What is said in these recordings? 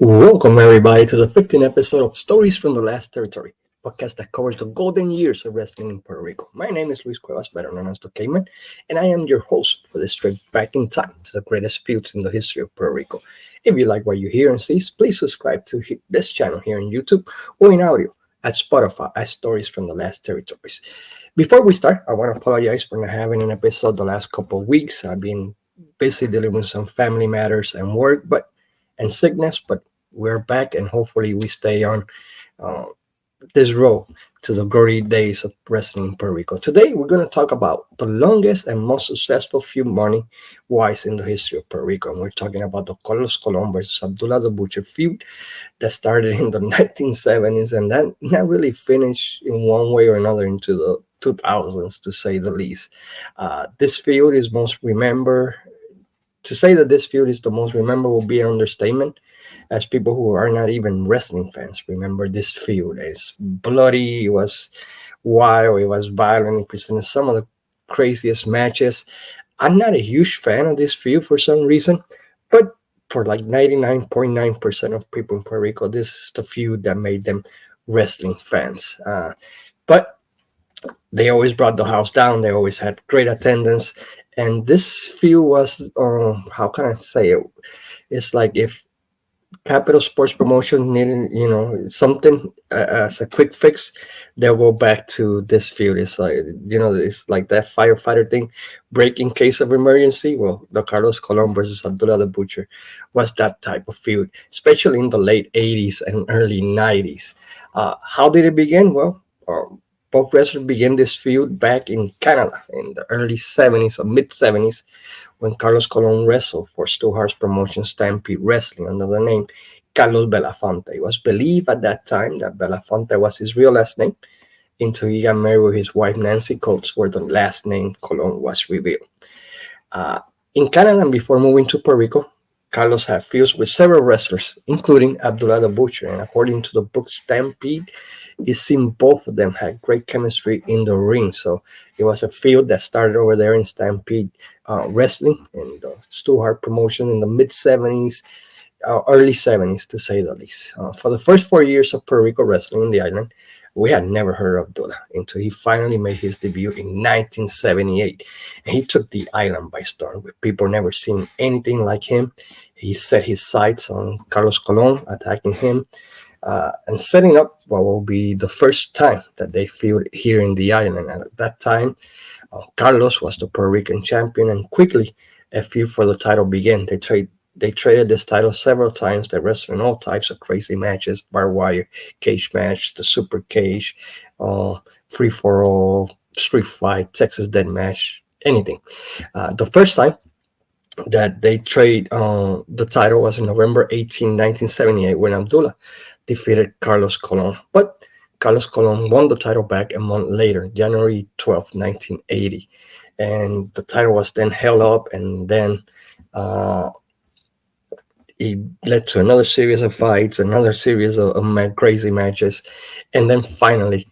Welcome, everybody, to the 15th episode of Stories from the Last Territory, podcast that covers the golden years of wrestling in Puerto Rico. My name is Luis Cuevas, better known as the Cayman, and I am your host for this trip back in time to the greatest feuds in the history of Puerto Rico. If you like what you hear and see, please subscribe to this channel here on YouTube or in audio at Spotify at Stories from the Last Territories. Before we start, I want to apologize for not having an episode the last couple of weeks. I've been busy dealing with some family matters and work, and sickness, but we're back and hopefully we stay on uh, this road to the glory days of wrestling in Puerto Rico. Today, we're going to talk about the longest and most successful feud money wise in the history of Puerto Rico. And we're talking about the Carlos Colon versus Abdullah the Butcher feud that started in the 1970s and then not really finished in one way or another into the 2000s, to say the least. This feud is most remembered. To say that this feud is the most remembered will be an understatement, as people who are not even wrestling fans remember this feud. It's bloody, it was wild, it was violent, it presented some of the craziest matches. I'm not a huge fan of this feud for some reason, but for like 99.9% of people in Puerto Rico, this is the feud that made them wrestling fans. But they always brought the house down. They always had great attendance. And this feud was, how can I say it? It's like if Capital Sports Promotion needed, something as a quick fix, they'll go back to this feud. It's like, it's like that firefighter thing, break in case of emergency. Well, the Carlos Colon versus Abdullah the Butcher was that type of feud, especially in the late 80s and early 90s. How did it begin? Well, both wrestlers began this feud back in Canada in the early 70s or mid 70s when Carlos Colon wrestled for Stu Hart's promotion Stampede Wrestling under the name Carlos Belafonte. It was believed at that time that Belafonte was his real last name until he got married with his wife Nancy Coates, where the last name Colon was revealed. In Canada and before moving to Puerto Rico, Carlos had feuds with several wrestlers, including Abdullah the Butcher, and according to the book Stampede, it seemed both of them had great chemistry in the ring. So it was a feud that started over there in Stampede Wrestling and the Stu Hart promotion in the mid 70s, early 70s to say the least. For the first 4 years of Puerto Rico wrestling in the island, we had never heard of Abdullah until he finally made his debut in 1978. And he took the island by storm, with people never seeing anything like him. He set his sights on Carlos Colon, attacking him, and setting up what will be the first time that they feud here in the island. And at that time, Carlos was the Puerto Rican champion, and quickly a feud for the title began. They traded this title several times. They wrestled in all types of crazy matches: barbed wire, cage match, the super cage, free for all, street fight, Texas death match, anything. The first time that they trade the title was in November 18, 1978, when Abdullah defeated Carlos Colon. But Carlos Colon won the title back a month later, January 12, 1980. And the title was then held up, and then it led to another series of fights, another series of crazy matches. And then finally,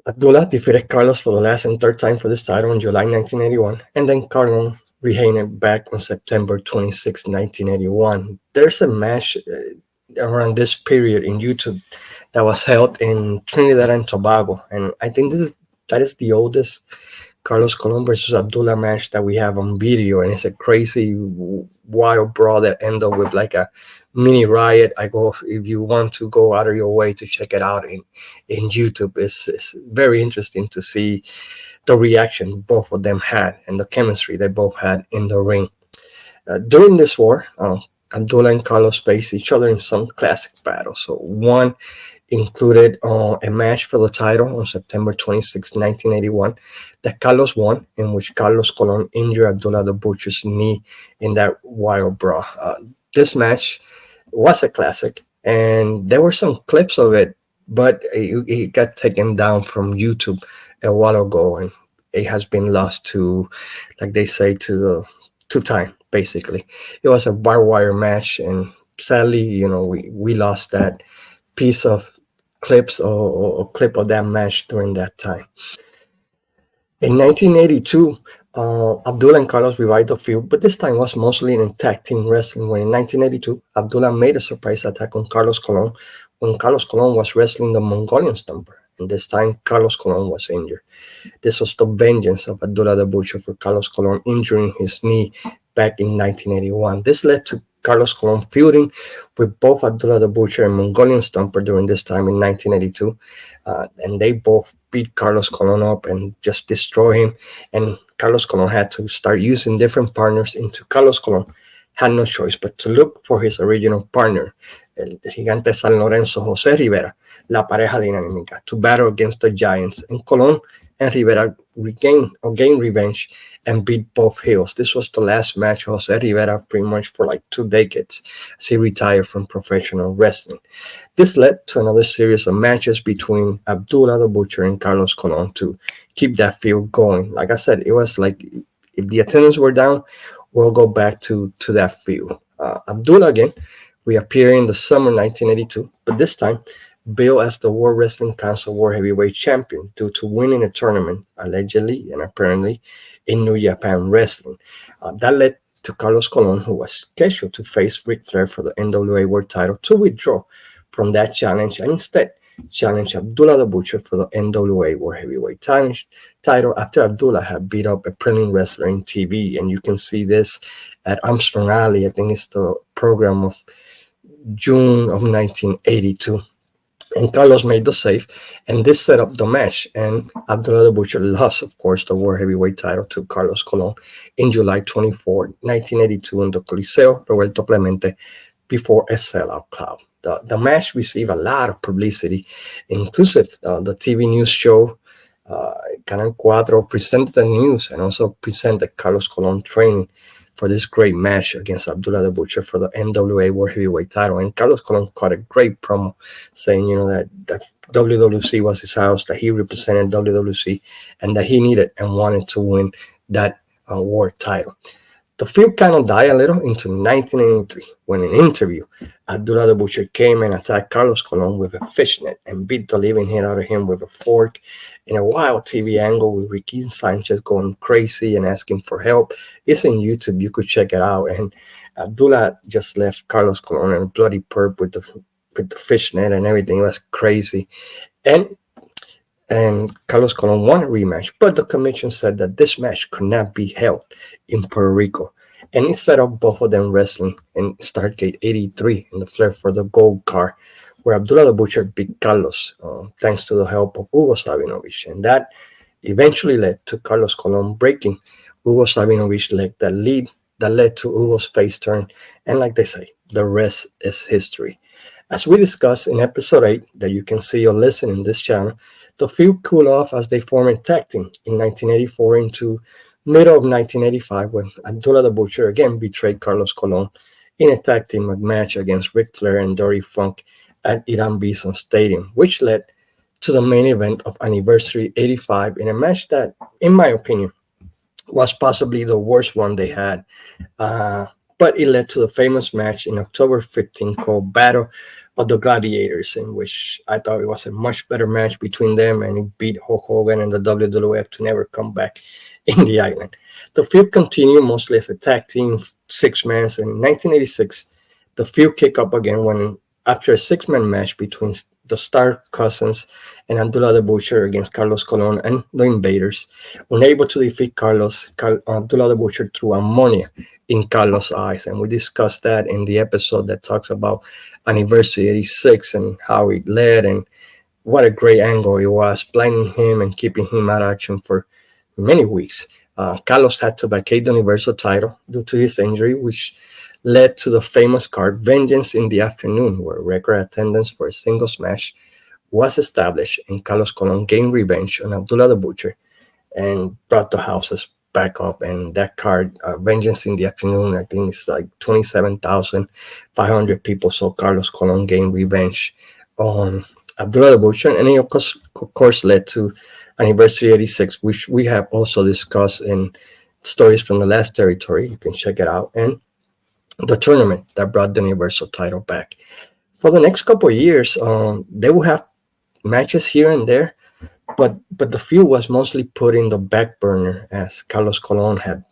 Abdullah defeated Carlos for the last and third time for this title in July 1981, and then Carlos retained it back on September 26, 1981. There's a match around this period in YouTube that was held in Trinidad and Tobago, and I think that is the oldest Carlos Colon versus Abdullah match that we have on video, and it's a crazy wild brawl that ended up with like a mini riot. If you want to go out of your way to check it out in YouTube, it's very interesting to see the reaction both of them had and the chemistry they both had in the ring. During this war, Abdullah and Carlos faced each other in some classic battles. So one included a match for the title on September 26, 1981, that Carlos won, in which Carlos Colon injured Abdullah the Butcher's knee in that wild brawl. This match was a classic, and there were some clips of it, but it got taken down from YouTube a while ago, and it has been lost to, like they say, to time, basically. It was a barbed wire match, and sadly, we lost that piece of clips or clip of that match during that time. In 1982, Abdullah and Carlos revived the feud, but this time was mostly in tag team wrestling. When in 1982, Abdullah made a surprise attack on Carlos Colon when Carlos Colon was wrestling the Mongolian Stomper, and this time Carlos Colon was injured. This was the vengeance of Abdullah the Butcher for Carlos Colon injuring his knee back in 1981. This led to Carlos Colon feuding with both Abdullah the Butcher and Mongolian Stomper during this time in 1982. And they both beat Carlos Colon up and just destroy him. And Carlos Colon had to start using different partners into Carlos Colon. Had no choice but to look for his original partner, el gigante San Lorenzo José Rivera, la pareja dinámica, to battle against the Giants. And Colon and Rivera gained revenge and beat both heels. This was the last match of Jose Rivera pretty much for like 2 decades as he retired from professional wrestling. This led to another series of matches between Abdullah the Butcher and Carlos Colon to keep that feud going. Like I said, it was like if the attendance were down, we'll go back to that feud. Abdullah again reappeared in the summer 1982, but this time billed as the World Wrestling Council World Heavyweight Champion due to winning a tournament, allegedly and apparently, in New Japan Wrestling. That led to Carlos Colon, who was scheduled to face Ric Flair for the NWA World title, to withdraw from that challenge and instead challenge Abdullah the Butcher for the NWA World Heavyweight title after Abdullah had beat up a prominent wrestler in TV. And you can see this at Armstrong Alley. I think it's the program of June of 1982. And Carlos made the save, and this set up the match. And Abdullah the Butcher lost, of course, the World Heavyweight title to Carlos Colon in July 24, 1982 in the Coliseo Roberto Clemente before a sellout crowd. The match received a lot of publicity, inclusive the TV news show Canal 4 presented the news and also presented Carlos Colon training for this great match against Abdullah the Butcher for the NWA World Heavyweight title. And Carlos Colon cut a great promo saying, that WWC was his house, that he represented WWC, and that he needed and wanted to win that world title. The feud kind of died a little into 1983 when in an interview, Abdullah the Butcher came and attacked Carlos Colon with a fishnet and beat the living hell out of him with a fork in a wild TV angle with Ricky Sanchez going crazy and asking for help. It's in YouTube. You could check it out. And Abdullah just left Carlos Colon in a bloody perp with the fishnet and everything. It was crazy. And Carlos Colon won a rematch, but the commission said that this match could not be held in Puerto Rico. And it set up both of them wrestling in Stargate 83 in the Flair for the Gold card, where Abdullah the Butcher beat Carlos thanks to the help of Hugo Sabinovich. And that eventually led to Carlos Colon breaking Hugo Sabinovich's leg that led to Hugo's face turn. And like they say, the rest is history. As we discussed in episode 8, that you can see or listen in this channel, the feud cooled off as they formed a tag team in 1984 into middle of 1985 when Abdullah the Butcher again betrayed Carlos Colon in a tag team match against Ric Flair and Dory Funk at Irán Bison Stadium, which led to the main event of Anniversary 85 in a match that, in my opinion, was possibly the worst one they had. But it led to the famous match in October 15 called Battle of the Gladiators, in which I thought it was a much better match between them, and it beat Hulk Hogan and the WWF to never come back in the island. The feud continued mostly as a tag team, 6-man. In 1986, the feud kicked up again when, after a 6-man match between the Star Cousins and Abdullah the Butcher against Carlos Colon and the Invaders, unable to defeat Abdullah the Butcher threw ammonia in Carlos' eyes. And we discussed that in the episode that talks about Anniversary 86 and how it led and what a great angle it was, blinding him and keeping him out of action for many weeks. Carlos had to vacate the Universal title due to his injury, which led to the famous card Vengeance in the Afternoon, where record attendance for a singles match was established and Carlos Colon gained revenge on Abdullah the Butcher and brought the houses back up. And that card, Vengeance in the Afternoon, I think it's like 27,500 people saw Carlos Colon gain revenge on Abdullah the Butcher. And it, of course, led to Anniversary 86, which we have also discussed in Stories from the Last Territory. You can check it out. And the tournament that brought the Universal title back. For the next couple of years, they will have matches here and there, but the feud was mostly put in the back burner as Carlos Colon had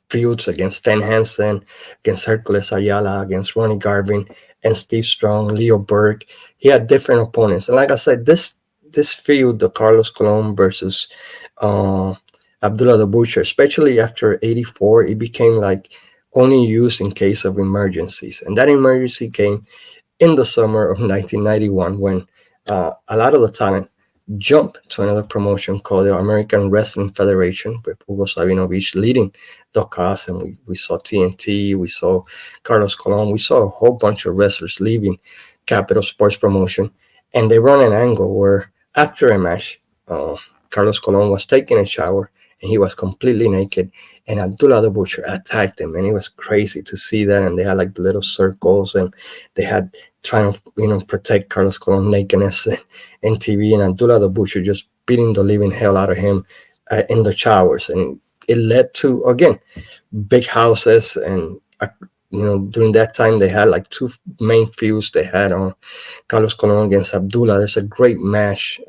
feuds against Stan Hansen, against Hercules Ayala, against Ronnie Garvin, and Steve Strong, Leo Burke. He had different opponents, and like I said, this feud, the Carlos Colon versus uh, Abdullah the Butcher, especially after '84, it became like only used in case of emergencies, and that emergency came in the summer of 1991 when a lot of the talent jumped to another promotion called the American Wrestling Federation with Hugo Sabinovich leading the cast. And we saw TNT, we saw Carlos Colon, we saw a whole bunch of wrestlers leaving Capital Sports Promotion. And they run an angle where after a match, Carlos Colon was taking a shower and he was completely naked. And Abdullah the Butcher attacked him, and it was crazy to see that. And they had like the little circles, and they had trying to protect Carlos Colon nakedness in TV, and Abdullah the Butcher just beating the living hell out of him in the showers, and it led to again big houses. And during that time they had like two main feuds. They had on Carlos Colon against Abdullah. There's a great match.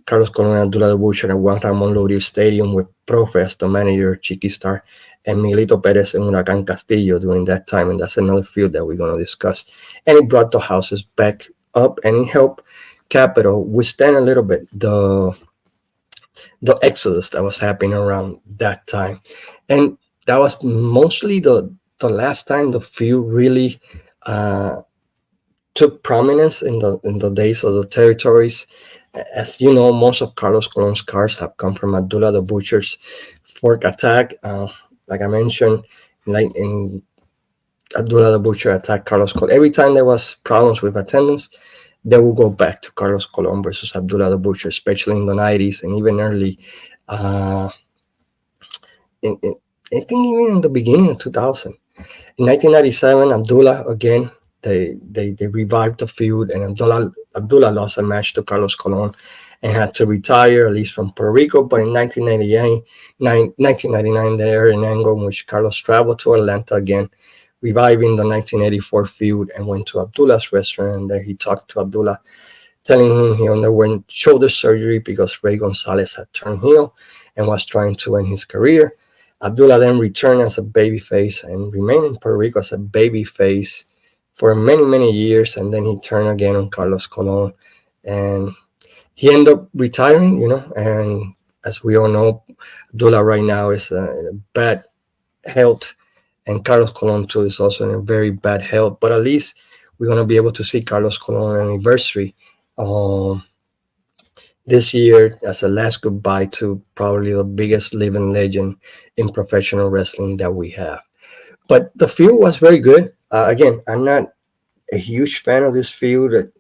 Carlos Colon and Abdullah the Butcher at Juan Ramon Lourier Stadium with Profes, the manager, Chiqui Star, and Miguelito Perez and Huracan Castillo during that time. And that's another field that we're going to discuss. And it brought the houses back up, and it helped Capital withstand a little bit the exodus that was happening around that time. And that was mostly the last time the feud really took prominence in the days of the territories. As you know, most of Carlos Colon's cars have come from Abdullah the Butcher's fork attack. Like I mentioned, like in Abdullah the Butcher attacked Carlos Colon. Every time there was problems with attendance, they will go back to Carlos Colon versus Abdullah the Butcher, especially in the 90s and even early. I think even in the beginning of 2000. In 1997, Abdullah again, they revived the feud, and Abdullah lost a match to Carlos Colon and had to retire, at least from Puerto Rico. But in 1999, there an angle in which Carlos traveled to Atlanta again, reviving the 1984 feud, and went to Abdullah's restaurant. And there he talked to Abdullah, telling him he underwent shoulder surgery because Ray Gonzalez had turned heel and was trying to end his career. Abdullah then returned as a babyface and remained in Puerto Rico as a babyface for many, many years. And then he turned again on Carlos Colon, and he ended up retiring, and as we all know, Abdullah right now is in bad health, and Carlos Colon too is also in a very bad health. But at least we're going to be able to see Carlos Colon anniversary this year as a last goodbye to probably the biggest living legend in professional wrestling that we have. But the feud was very good. Again, I'm not a huge fan of this feud.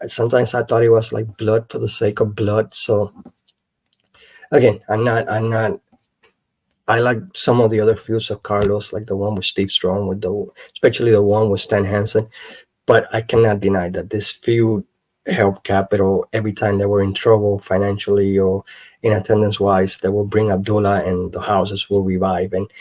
Sometimes I thought it was like blood for the sake of blood. So again, I'm not. I like some of the other feuds of Carlos, like the one with Steve Strong, especially the one with Stan Hansen. But I cannot deny that this feud helped Capital every time they were in trouble financially or in attendance wise. They will bring Abdullah, and the houses will revive. And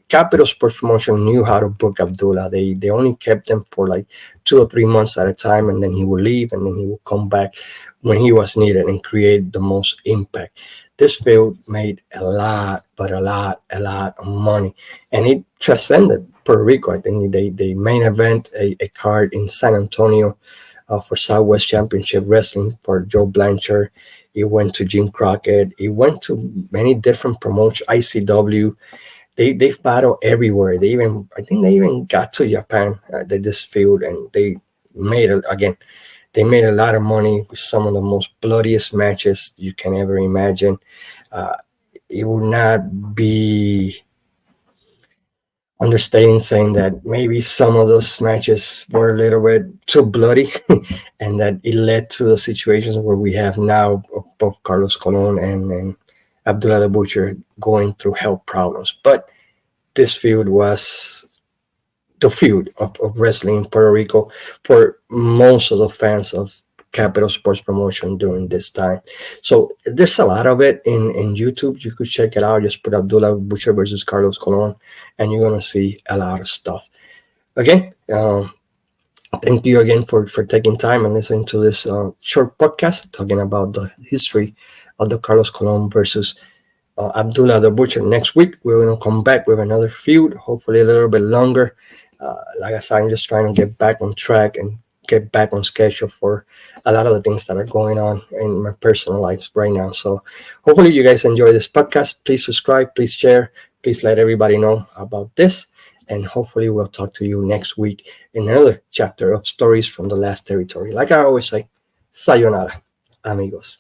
Capital Sports Promotion knew how to book Abdullah. They only kept him for like 2 or 3 months at a time, and then he would leave, and then he would come back when he was needed and create the most impact. This field made a lot of money, and it transcended Puerto Rico. I think they main event a card in San Antonio for Southwest Championship Wrestling for Joe Blanchard. It went to Jim Crockett. It went to many different promotions, ICW. They've battled everywhere. I think they even got to Japan, this field, and they made a lot of money with some of the most bloodiest matches you can ever imagine. It would not be understating saying that maybe some of those matches were a little bit too bloody and that it led to the situations where we have now of both Carlos Colon and Abdullah the Butcher going through health problems. But this feud was the feud of wrestling in Puerto Rico for most of the fans of Capital Sports Promotion during this time. So there's a lot of it in YouTube. You could check it out. Just put Abdullah Butcher versus Carlos Colon, and you're going to see a lot of stuff. Again, Thank you again for taking time and listening to this short podcast talking about the history of the Carlos Colon versus Abdullah the Butcher. Next week, we're going to come back with another feud, hopefully a little bit longer. Like I said, I'm just trying to get back on track and get back on schedule for a lot of the things that are going on in my personal life right now. So hopefully you guys enjoy this podcast. Please subscribe, please share, please let everybody know about this. And hopefully we'll talk to you next week in another chapter of Stories from the Last Territory. Like I always say, sayonara, amigos.